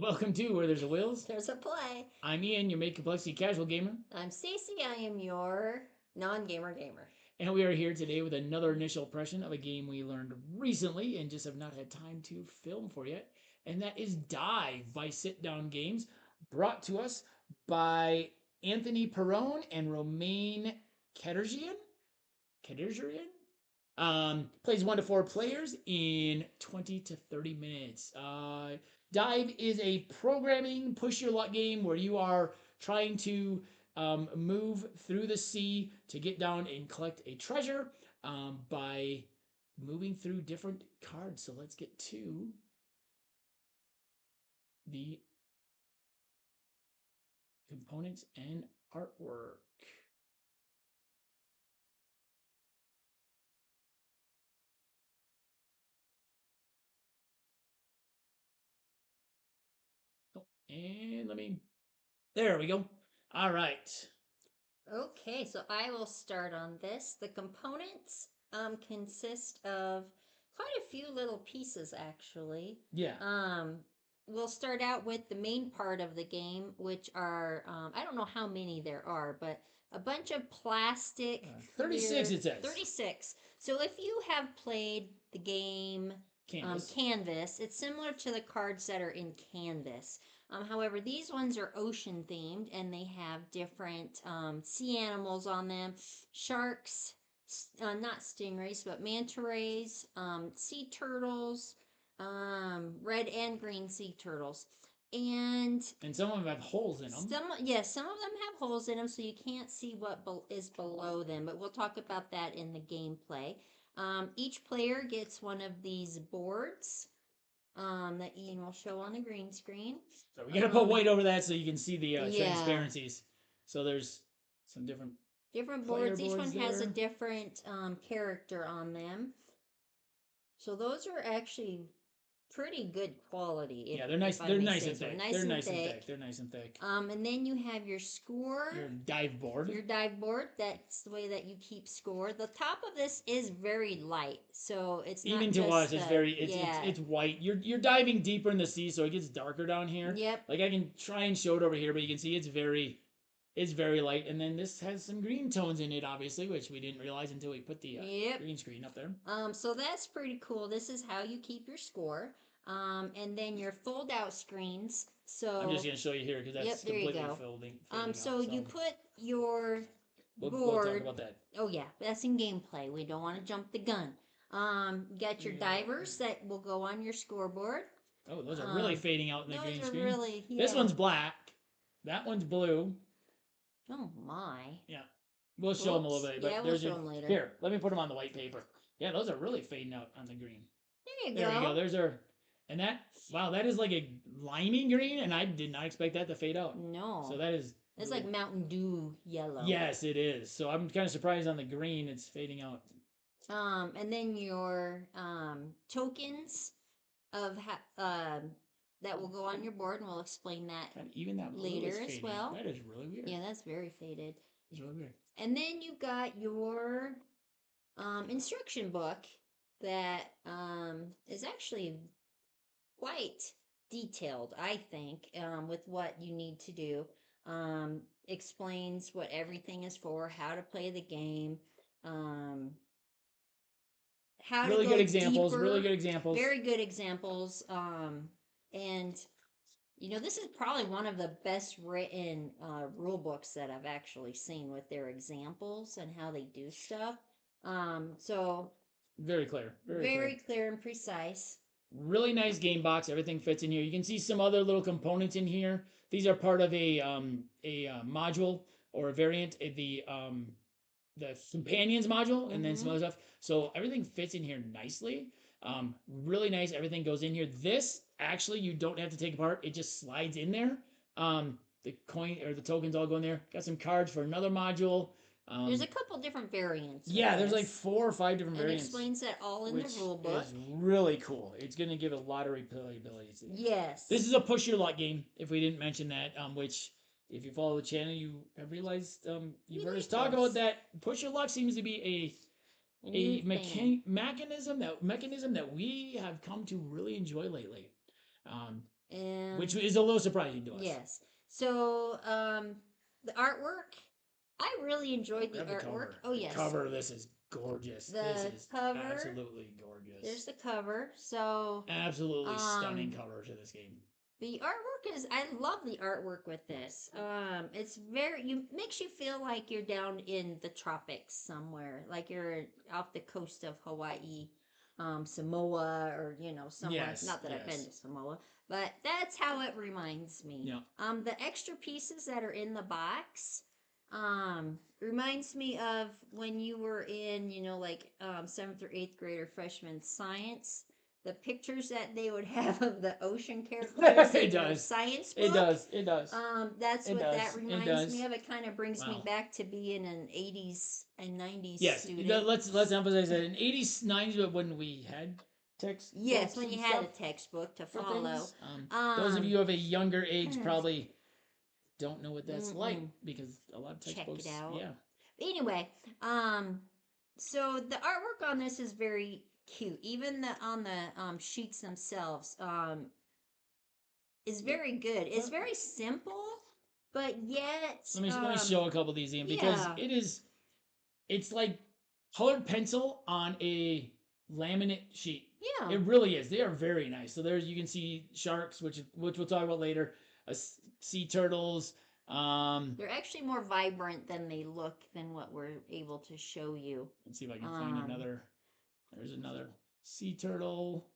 Welcome to Where There's a Wills. There's a play. I'm Ian, your Make Complexity Casual Gamer. I'm Stacey. I am your non-gamer gamer. And we are here today with another initial impression of a game we learned recently and just have not had time to film for yet. And that is Dive by Sit Down Games, brought to us by Anthony Perrone and Romain Kaderjian. Plays 1 to 4 players in 20 to 30 minutes. Dive is a programming push your luck game where you are trying to move through the sea to get down and collect a treasure by moving through different cards. So let's get to the components and artwork. And there we go. All right. Okay, so I will start on this. The components consist of quite a few little pieces, actually. Yeah. We'll start out with the main part of the game, which are I don't know how many there are, but a bunch of plastic. 36 clear, it says. 36. So if you have played the game Canvas, it's similar to the cards that are in Canvas. However, these ones are ocean themed and they have different sea animals on them: sharks, not stingrays, but manta rays, sea turtles, red and green sea turtles. And some of them have holes in them. Some of them have holes in them, so you can't see what is below them. But we'll talk about that in the gameplay. Each player gets one of these boards that Ian will show on the green screen. So we gotta put white over that so you can see the transparencies. So there's some different boards. Each one has a different character on them. So those are actually pretty good quality. Yeah, they're nice. They're nice and thick. They're nice and thick. They're nice and thick. And then you have your score. Your dive board. Your dive board. That's the way that you keep score. The top of this is very light, so it's not even to us. It's very. It's white. You're diving deeper in the sea, so it gets darker down here. Yep. Like I can try and show it over here, but you can see it's very light. And then this has some green tones in it, obviously, which we didn't realize until we put the green screen up there. So that's pretty cool. This is how you keep your score. And then your fold out screens. So I'm just gonna show you here because that's completely folding. So you put your board. We'll talk about that. Oh yeah, that's in gameplay. We don't want to jump the gun. You got your divers that will go on your scoreboard. Oh, those are really fading out in the green screen. Really, yeah. This one's black. That one's blue. Oh my. Yeah. We'll show them a little bit. But we'll show them later. Here, let me put them on the white paper. Yeah, those are really fading out on the green. There you go. There we go. There's our... And that, wow, that is like a limey green, and I did not expect that to fade out. No. So that is... It's like Mountain Dew yellow. Yes, it is. So I'm kind of surprised on the green it's fading out. And then your tokens of that will go on your board, and we'll explain that even that later as well. That is really weird. Yeah, that's very faded. It's really weird. And then you got your instruction book that is actually quite detailed, I think, with what you need to do. Explains what everything is for, how to play the game, how really to go good examples, deeper, really good examples. Very good examples. And this is probably one of the best written rule books that I've actually seen, with their examples and how they do stuff. So very clear. Very clear and precise. Really nice game box. Everything fits in here. You can see some other little components in here. These are part of a module or a variant of the companions module, and then some other stuff. So everything fits in here nicely. Really nice. Everything goes in here. This actually you don't have to take apart. It just slides in there. The coin or the tokens all go in there. Got some cards for another module. There's a couple different variants. Yeah, there's like 4 or 5 different variants. It explains that all in the rule book. Is really cool. It's going to give a lot of replayability. Yes. This is a push your luck game, if we didn't mention that, which, if you follow the channel, you have realized you've heard us talk about that. Push your luck seems to be a mechanism that we have come to really enjoy lately. And which is a little surprising to us. Yes. So the artwork, I really enjoyed the artwork. Oh yes. The cover of this is gorgeous. This is cover, absolutely gorgeous. There's the cover. So absolutely stunning cover to this game. The artwork is, I love the artwork with this. It's makes you feel like you're down in the tropics somewhere, like you're off the coast of Hawaii, Samoa, or somewhere. Yes, Not that I've been to Samoa, but that's how it reminds me. Yeah. The extra pieces that are in the box, reminds me of when you were in, like 7th or 8th grade or freshman science, the pictures that they would have of the ocean characters in their science book. It does. That's that reminds me of. It kind of brings me back to being an 80s and 90s student. Yes, let's emphasize that in 80s, 90s, when we had textbooks. Yes, when you had a textbook to follow. Those of you of a younger age probably don't know what that's like, because a lot of textbooks. Check it out. Yeah. Anyway, so the artwork on this is very cute. Even on the sheets themselves is very good. It's very simple, but yet let me show a couple of these, Ian, because it's like colored pencil on a laminate sheet. Yeah, it really is. They are very nice. So there's, you can see sharks, which we'll talk about later. Sea turtles. They're actually more vibrant than they look than what we're able to show you. Let's see if I can find another. There's another sea turtle.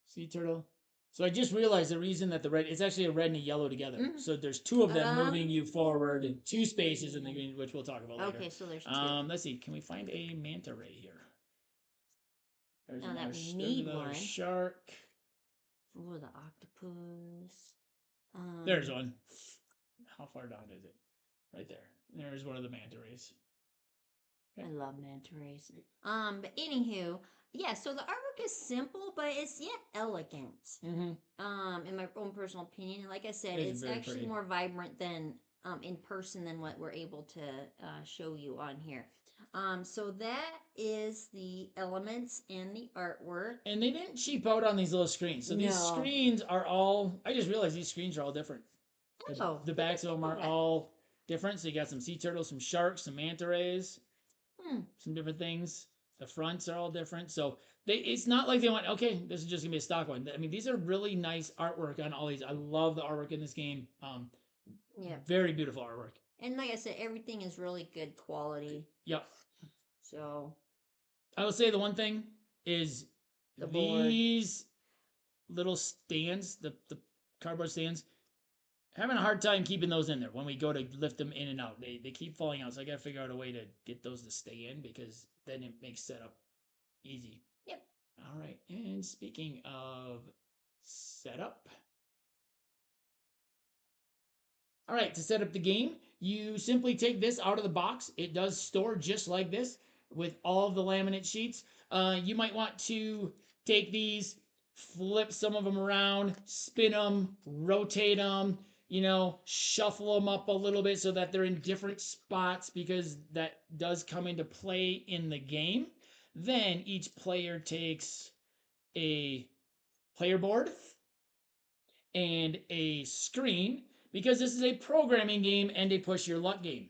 Sea turtle. So I just realized the reason that the red, it's actually a red and a yellow together. So there's two of them moving you forward in two spaces in the green, which we'll talk about later. Okay, so there's two. Let's see. Can we find a manta ray here? There's another shark. Oh, the octopus. There's one. How far down is it? Right there. There's one of the manta rays. Okay. I love manta rays. But anywho, yeah. So the artwork is simple, but it's yet elegant. In my own personal opinion, and like I said, it's actually pretty. More vibrant than in person than what we're able to show you on here. So that is the elements and the artwork. And they didn't cheap out on these little screens. So these screens are all, I just realized these screens are all different. The backs of them are all different. So you got some sea turtles, some sharks, some manta rays, some different things. The fronts are all different. So it's not like they went, okay, this is just going to be a stock one. I mean, these are really nice artwork on all these. I love the artwork in this game. Very beautiful artwork. And like I said, everything is really good quality. Yep. So I will say the one thing is these little stands, the cardboard stands, having a hard time keeping those in there when we go to lift them in and out. They keep falling out, so I got to figure out a way to get those to stay in, because then it makes setup easy. Yep. All right. And speaking of setup. All right, to set up the game, you simply take this out of the box. It does store just like this with all of the laminate sheets. You might want to take these, flip some of them around, spin them, rotate them, shuffle them up a little bit so that they're in different spots, because that does come into play in the game. Then each player takes a player board and a screen, because this is a programming game and a push your luck game.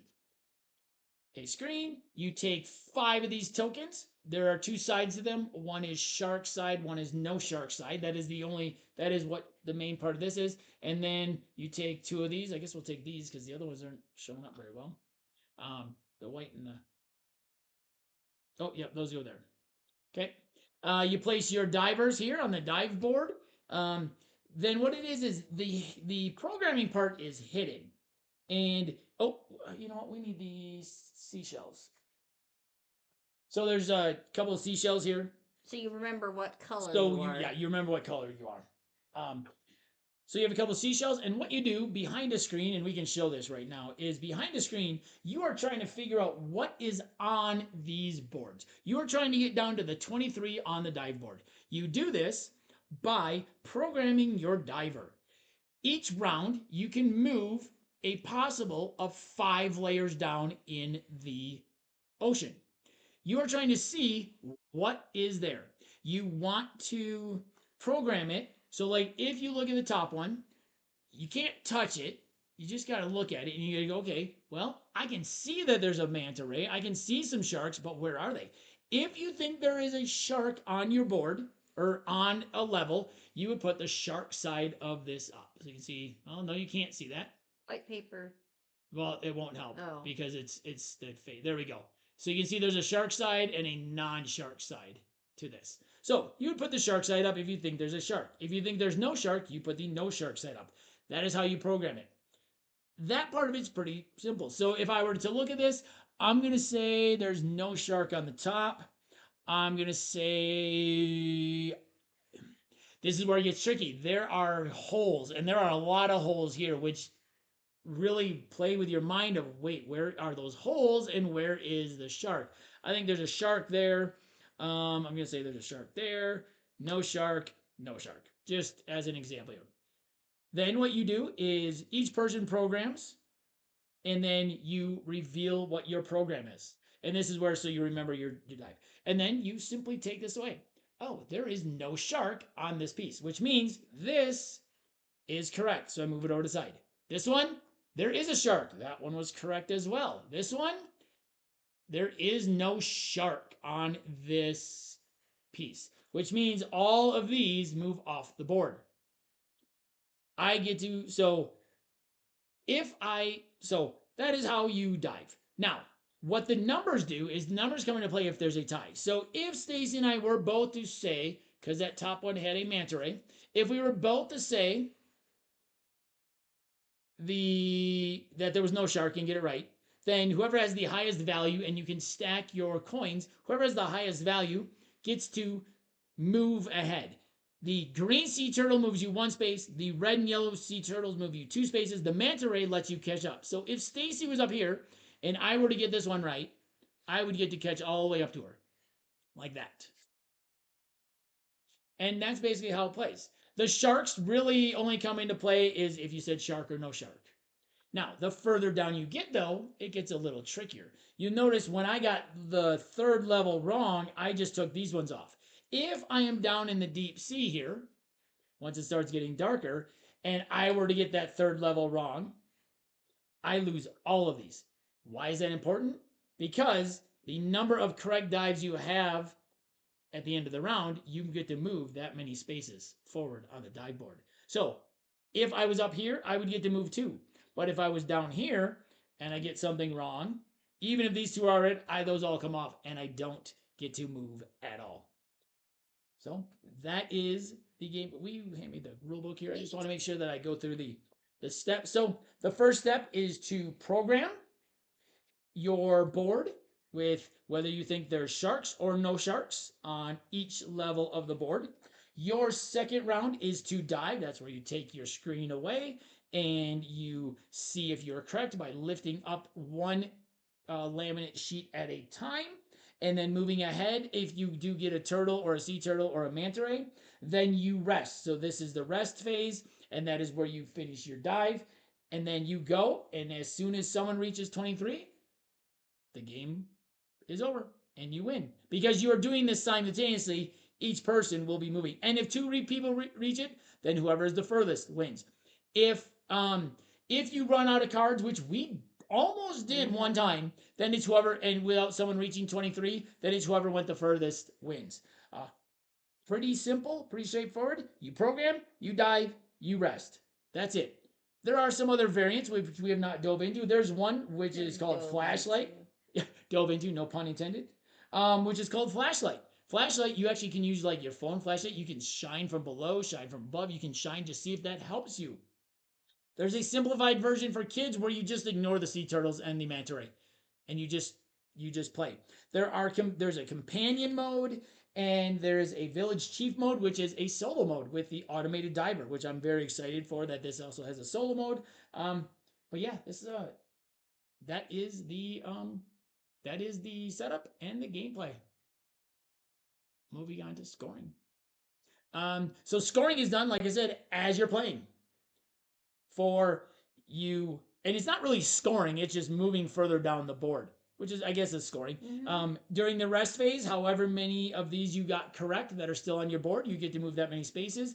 A screen, you take 5 of these tokens. There are 2 sides to them. One is shark side, one is no shark side. That is what the main part of this is. And then you take 2 of these. I guess we'll take these because the other ones aren't showing up very well. The white and the... Oh, yep, those go there. Okay. You place your divers here on the dive board. Then what it is the programming part is hidden. And, you know what? We need these seashells. So there's a couple of seashells here. So you remember what color you are. Yeah, you remember what color you are. So you have a couple of seashells, and what you do behind a screen, and we can show this right now, is behind a screen, you are trying to figure out what is on these boards. You are trying to get down to the 23 on the dive board. You do this by programming your diver. Each round, you can move a possible of 5 layers down in the ocean. You are trying to see what is there. you want to program it. So like if you look at the top one, you can't touch it. You just got to look at it and you got to go, okay, well, I can see that there's a manta ray. I can see some sharks, but where are they? If you think there is a shark on your board or on a level, you would put the shark side of this up. So you can see, oh, no, you can't see that. White paper. Well, it won't help because it's the fade. There we go. So you can see there's a shark side and a non-shark side to this. So you would put the shark side up if you think there's a shark. If you think there's no shark, you put the no shark side up. That is how you program it. That part of it's pretty simple. So if I were to look at this, I'm going to say there's no shark on the top. I'm going to say this is where it gets tricky. There are holes, and there are a lot of holes here, which really play with your mind of, wait, where are those holes and where is the shark? I think there's a shark there. I'm going to say there's a shark there. No shark, no shark. Just as an example here. Then what you do is each person programs and then you reveal what your program is. And this is where, so you remember your dive. And then you simply take this away. Oh, there is no shark on this piece, which means this is correct. So I move it over to the side. This one, there is a shark. That one was correct as well. This one, there is no shark on this piece, which means all of these move off the board. I get to, so that is how you dive. Now, what the numbers do is the numbers come into play if there's a tie. So if Stacey and I were both to say, because that top one had a manta ray, if we were both to say that there was no shark and get it right, then whoever has the highest value, and you can stack your coins, whoever has the highest value gets to move ahead. The green sea turtle moves you one space. The red and yellow sea turtles move you two spaces. The manta ray lets you catch up. So if Stacey was up here and I were to get this one right, I would get to catch all the way up to her. Like that. And that's basically how it plays. The sharks really only come into play is if you said shark or no shark. Now, the further down you get, though, it gets a little trickier. You notice when I got the third level wrong, I just took these ones off. If I am down in the deep sea here, once it starts getting darker, and I were to get that third level wrong, I lose all of these. Why is that important? Because the number of correct dives you have at the end of the round, you get to move that many spaces forward on the dive board. So if I was up here, I would get to move two. But if I was down here and I get something wrong, even if these two are in, those all come off and I don't get to move at all. So that is the game. Will you hand me the rule book here? I just want to make sure that I go through the steps. So the first step is to program your board with whether you think there's sharks or no sharks on each level of the board. Your second round is to dive. That's where you take your screen away and you see if you're correct by lifting up one laminate sheet at a time and then moving ahead. If you do get a turtle or a sea turtle or a manta ray, then you rest. So this is the rest phase, and that is where you finish your dive. And then you go, and as soon as someone reaches 23, the game is over and you win because you are doing this simultaneously. Each person will be moving, and if two people reach it, then whoever is the furthest wins. If you run out of cards, which we almost did one time, then it's whoever, and without someone reaching 23, then it's whoever went the furthest wins. Pretty simple, pretty straightforward. You program, you dive, you rest. That's it. There are some other variants which we have not dove into. There's one which is called flashlight. Dove into, no pun intended. Which is called flashlight. Flashlight, you actually can use like your phone flashlight. You can shine from below, shine from above. You can shine to see if that helps you. There's a simplified version for kids where you just ignore the sea turtles and the manta ray, and you just play. There's a companion mode, and there's a village chief mode, which is a solo mode with the automated diver, which I'm very excited for. That this also has a solo mode. But yeah, this is that is the setup and the gameplay. Moving on to scoring. So scoring is done, like I said, as you're playing. For you, and it's not really scoring, it's just moving further down the board. which is, I guess, is scoring. Mm-hmm. During the rest phase, however many of these you got correct that are still on your board, you get to move that many spaces.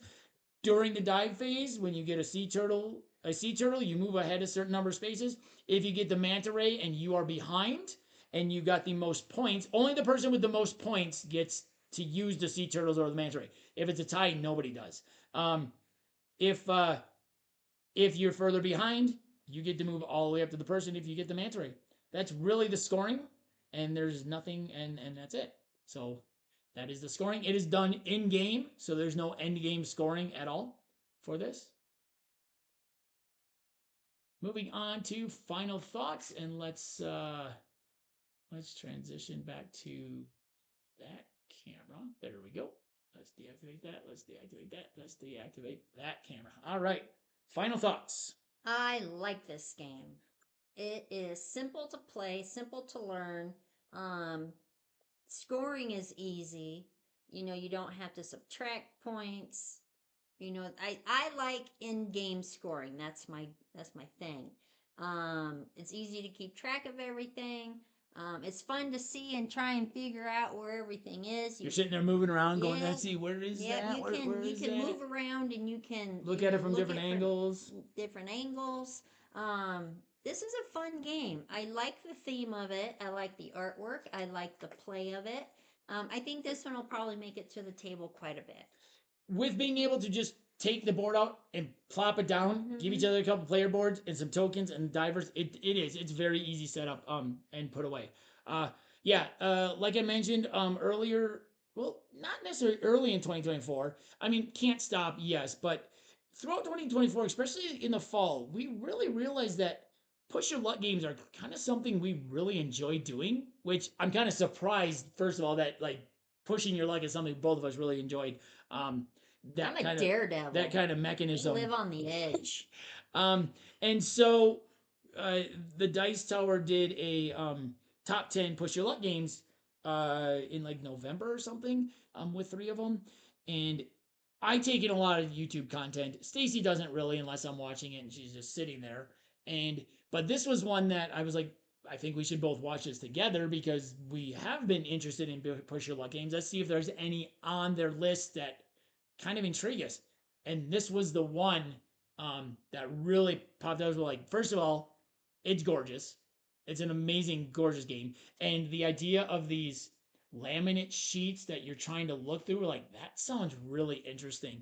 During the dive phase, when you get a sea turtle, you move ahead a certain number of spaces. If you get the manta ray and you are behind and you got the most points, only the person with the most points gets to use the sea turtles or the manta ray. If it's a tie, nobody does. If if you're further behind, you get to move all the way up to the person if you get the manta ray. That's really the scoring, and there's nothing, and that's it. So that is the scoring. It is done in game, so there's no end game scoring at all for this. Moving on to final thoughts, and let's transition back to that camera. There we go. Let's deactivate that. Let's deactivate that. Let's deactivate that camera. All right. Final thoughts. I like this game. It is simple to play, simple to learn. Um, Scoring is easy. You don't have to subtract points. I like in-game scoring. That's my thing. It's easy to keep track of everything. It's fun to see and try and figure out where everything is. You're sitting there moving around, going, Yeah, "Let's see, where is yeah. that? Where You is can that?" move around and you can Look at it from different angles. Different angles. This is a fun game. I like the theme of it. I like the artwork. I like the play of it. I think this one will probably make it to the table quite a bit. With being able to just take the board out and plop it down, Mm-hmm. give each other a couple player boards and some tokens and divers, it's very easy setup and put away. Yeah, like I mentioned earlier, well, not necessarily early in 2024. I mean, can't stop, yes, but throughout 2024, especially in the fall, we really realized that push your luck games are kind of something we really enjoy doing, which I'm kind of surprised, first of all, that like pushing your luck is something both of us really enjoyed. Um, I'm a daredevil. That kind of mechanism. We live on the edge. um, and so the Dice Tower did a top 10 push your luck games in like November or something with three of them. And I take in a lot of YouTube content. Stacey doesn't really unless I'm watching it and she's just sitting there. But this was one that I was like, I think we should both watch this together because we have been interested in push your luck games. Let's see if there's any on their list that kind of intrigue us. And this was the one that really popped out. Was like, first of all, it's gorgeous. It's an amazing, gorgeous game. And the idea of these laminate sheets that you're trying to look through, like, that sounds really interesting.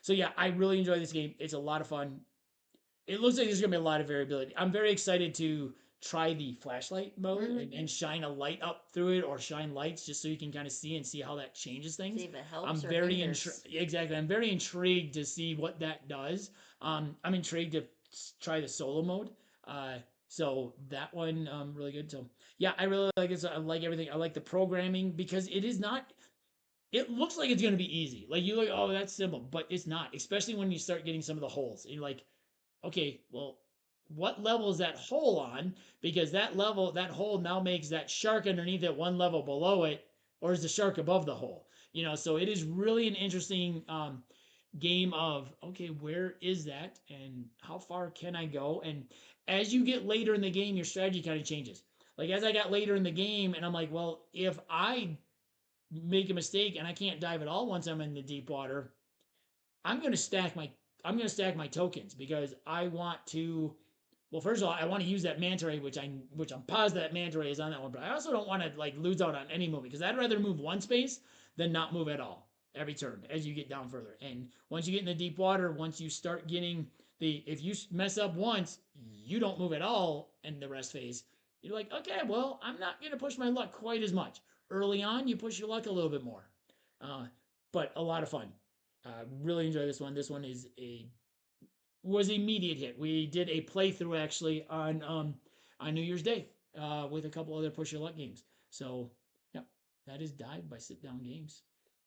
So, yeah, I really enjoy this game. It's a lot of fun. It looks like there's going to be a lot of variability. I'm very excited to try the flashlight mode and shine a light up through it or shine lights just so you can kind of see how that changes things. See if it helps I'm or very hinders. I'm very intrigued to see what that does. I'm intrigued to try the solo mode. So that one really good. So yeah, I really like it. So I like everything. I like the programming because it is not. It looks like it's gonna be easy. Like you like, oh, that's simple, but it's not. Especially when you start getting some of the holes. And you're like, okay, well, what level is that hole on? Because that hole now makes that shark underneath it one level below it, or is the shark above the hole? So it is really an interesting game of, okay, where is that and how far can I go? And as you get later in the game, your strategy kind of changes. Like as I got later in the game, and I'm like, well, if I make a mistake and I can't dive at all once I'm in the deep water, I'm going to stack my tokens because I want to. Well, first of all, I want to use that manta ray, which I'm positive that manta ray is on that one, but I also don't want to like lose out on any movement because I'd rather move one space than not move at all every turn as you get down further. And once you get in the deep water, once you start getting if you mess up once, you don't move at all in the rest phase. You're like, okay, well, I'm not going to push my luck quite as much. Early on, you push your luck a little bit more, uh, but a lot of fun. Really enjoy this one. This one was immediate hit. We did a playthrough actually on New Year's Day with a couple other push your luck games. So yeah, that is Dive by Sit Down Games.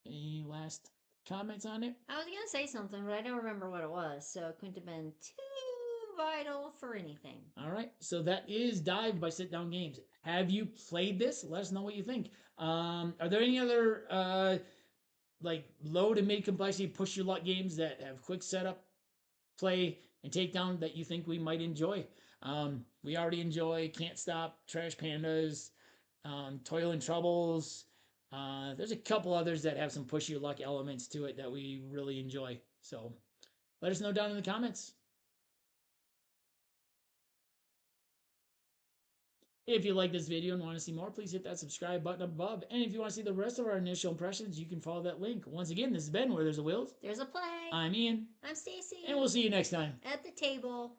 Any last comments on it? I was gonna say something, but I don't remember what it was, so it couldn't have been too vital for anything. All right, so that is Dive by Sit Down Games. Have you played this? Let us know what you think. Are there any other like low to mid complexity push your luck games that have quick setup, play, and takedown that you think we might enjoy? We already enjoy Can't Stop, Trash Pandas, Toil and Troubles. There's a couple others that have some push your luck elements to it that we really enjoy. So let us know down in the comments. If you like this video and want to see more, please hit that subscribe button above. And if you want to see the rest of our initial impressions, you can follow that link. Once again, this has been Where There's a Will, There's a Play. I'm Ian. I'm Stacey. And we'll see you next time. At the table.